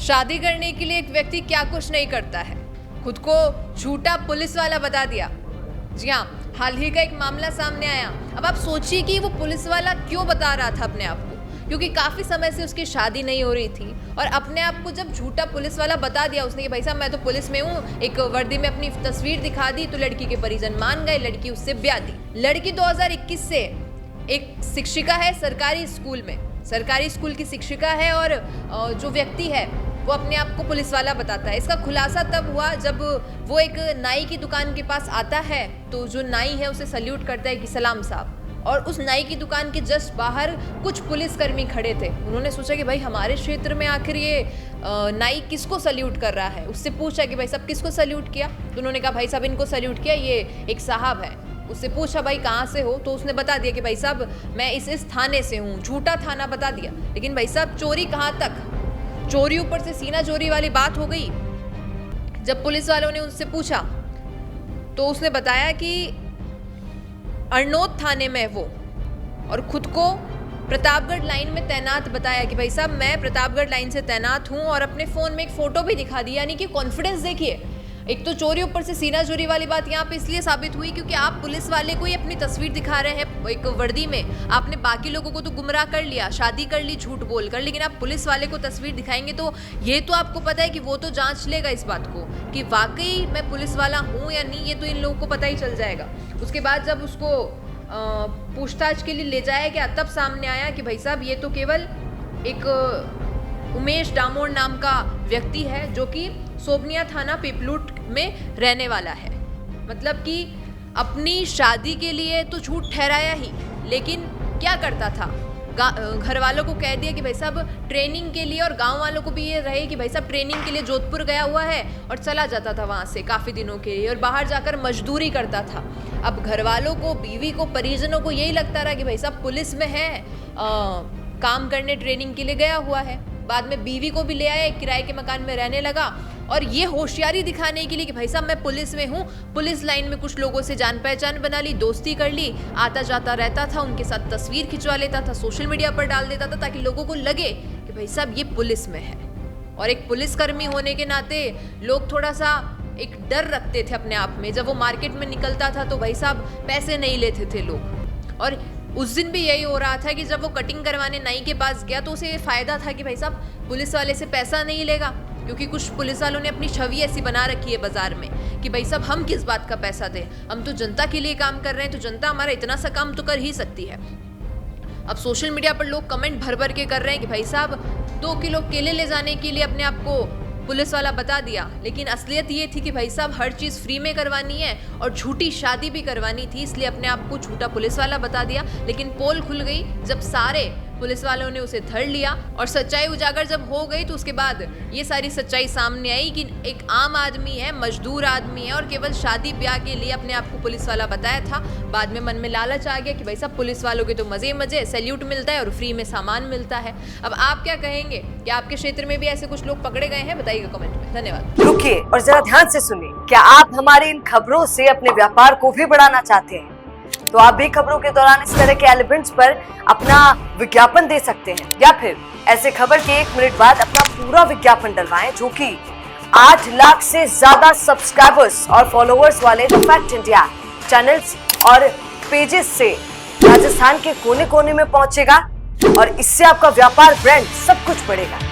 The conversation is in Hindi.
शादी करने के लिए एक व्यक्ति क्या कुछ नहीं करता है। खुद को झूठा पुलिस वाला बता दिया। जी हाँ, हाल ही का एक मामला सामने आया। अब आप सोचिए कि वो पुलिस वाला क्यों बता रहा था अपने आप को, क्योंकि काफ़ी समय से उसकी शादी नहीं हो रही थी और अपने आप को जब झूठा पुलिस वाला बता दिया उसने कि भाई साहब मैं तो पुलिस में हूँ, एक वर्दी में अपनी तस्वीर दिखा दी तो लड़की के परिजन मान गए, लड़की उससे ब्याह दी। लड़की 2021 से एक शिक्षिका है सरकारी स्कूल में, सरकारी स्कूल की शिक्षिका है और जो व्यक्ति है वो अपने आप को पुलिस वाला बताता है। इसका खुलासा तब हुआ जब वो एक नाई की दुकान के पास आता है तो जो नाई है उसे सल्यूट करता है कि सलाम साहब, और उस नाई की दुकान के जस्ट बाहर कुछ पुलिसकर्मी खड़े थे। उन्होंने सोचा कि भाई हमारे क्षेत्र में आखिर ये नाई किसको सल्यूट कर रहा है। उससे पूछा कि भाई साहब किसको सल्यूट किया, तो उन्होंने कहा भाई साहब इनको सल्यूट किया, ये एक साहब है। उससे पूछा भाई कहाँ से हो, तो उसने बता दिया कि भाई साहब मैं इस थाने से हूँ, झूठा थाना बता दिया। लेकिन भाई साहब चोरी कहाँ तक, चोरी ऊपर से सीना चोरी वाली बात हो गई। जब पुलिस वालों ने उससे पूछा तो उसने बताया कि अरनोद थाने में वो, और खुद को प्रतापगढ़ लाइन में तैनात बताया कि भाई साहब मैं प्रतापगढ़ लाइन से तैनात हूँ, और अपने फ़ोन में एक फ़ोटो भी दिखा दी। यानी कि कॉन्फिडेंस देखिए, एक तो चोरी ऊपर से सीना चोरी वाली बात यहाँ पे इसलिए साबित हुई क्योंकि आप पुलिस वाले को ही अपनी तस्वीर दिखा रहे हैं एक वर्दी में। आपने बाकी लोगों को तो गुमराह कर लिया, शादी कर ली झूठ बोलकर, लेकिन आप पुलिस वाले को तस्वीर दिखाएंगे तो ये तो आपको पता है कि वो तो जांच लेगा इस बात को कि वाकई मैं पुलिस वाला हूँ या नहीं, ये तो इन लोगों को पता ही चल जाएगा। उसके बाद जब उसको पूछताछ के लिए ले जाया गया तब सामने आया कि भाई साहब ये तो केवल एक उमेश डामोर नाम का व्यक्ति है जो कि सोबनिया थाना पिपलूट में रहने वाला है। मतलब कि अपनी शादी के लिए तो झूठ ठहराया ही, लेकिन क्या करता था, घर वालों को कह दिया कि भाई साहब ट्रेनिंग के लिए, और गांव वालों को भी ये रहे कि भाई साहब ट्रेनिंग के लिए जोधपुर गया हुआ है, और चला जाता था वहाँ से काफ़ी दिनों के लिए और बाहर जाकर मजदूरी करता था। अब घर वालों को, बीवी को, परिजनों को यही लगता रहा कि भाई साहब पुलिस में है, काम करने ट्रेनिंग के लिए गया हुआ है। बाद में बीवी को भी ले आया, एक किराए के मकान में रहने लगा, और ये होशियारी दिखाने के लिए कि भाई साहब मैं पुलिस में हूँ, पुलिस लाइन में कुछ लोगों से जान पहचान बना ली, दोस्ती कर ली, आता जाता रहता था, उनके साथ तस्वीर खिंचवा लेता था, सोशल मीडिया पर डाल देता था ताकि लोगों को लगे कि भाई साहब ये पुलिस में है। और एक पुलिसकर्मी होने के नाते लोग थोड़ा सा एक डर रखते थे अपने आप में। जब वो मार्केट में निकलता था तो भाई साहब पैसे नहीं लेते थे लोग। और उस दिन भी यही हो रहा था कि जब वो कटिंग करवाने नाई के पास गया तो उसे ये फ़ायदा था कि भाई साहब पुलिस वाले से पैसा नहीं लेगा, क्योंकि कुछ पुलिस वालों ने अपनी छवि ऐसी बना रखी है बाजार में कि भाई साहब हम किस बात का पैसा दें, हम तो जनता के लिए काम कर रहे हैं, तो जनता हमारा इतना सा काम तो कर ही सकती है। अब सोशल मीडिया पर लोग कमेंट भर भर के कर रहे हैं कि भाई साहब 2 किलो केले ले जाने के लिए अपने आप को पुलिस वाला बता दिया, लेकिन असलियत ये थी कि भाई साहब हर चीज़ फ्री में करवानी है और झूठी शादी भी करवानी थी, इसलिए अपने आप को झूठा पुलिस वाला बता दिया। लेकिन पोल खुल गई जब सारे पुलिस वालों ने उसे धर लिया और सच्चाई उजागर जब हो गई तो उसके बाद ये सारी सच्चाई सामने आई कि एक आम आदमी है, मजदूर आदमी है और केवल शादी ब्याह के लिए अपने आप को पुलिस वाला बताया था। बाद में मन में लालच आ गया कि भाई साहब पुलिस वालों के तो मज़े मज़े, सैल्यूट मिलता है और फ्री में सामान मिलता है। अब आप क्या कहेंगे, क्या आपके क्षेत्र में भी ऐसे कुछ लोग पकड़े गए हैं? बताइएगा कमेंट में। धन्यवाद। रुकिए और जरा ध्यान से सुनिए, क्या आप हमारी इन खबरों से अपने व्यापार को भी बढ़ाना चाहते हैं? तो आप भी खबरों के दौरान इस तरह के एलिमेंट्स पर अपना विज्ञापन दे सकते हैं, या फिर ऐसे खबर के 1 मिनट बाद अपना पूरा विज्ञापन डलवाएं, जो कि 8 लाख से ज्यादा सब्सक्राइबर्स और फॉलोअर्स वाले द फैक्ट इंडिया चैनल्स और पेजेस से राजस्थान के कोने कोने में पहुंचेगा, और इससे आपका व्यापार, ब्रांड सब कुछ बढ़ेगा।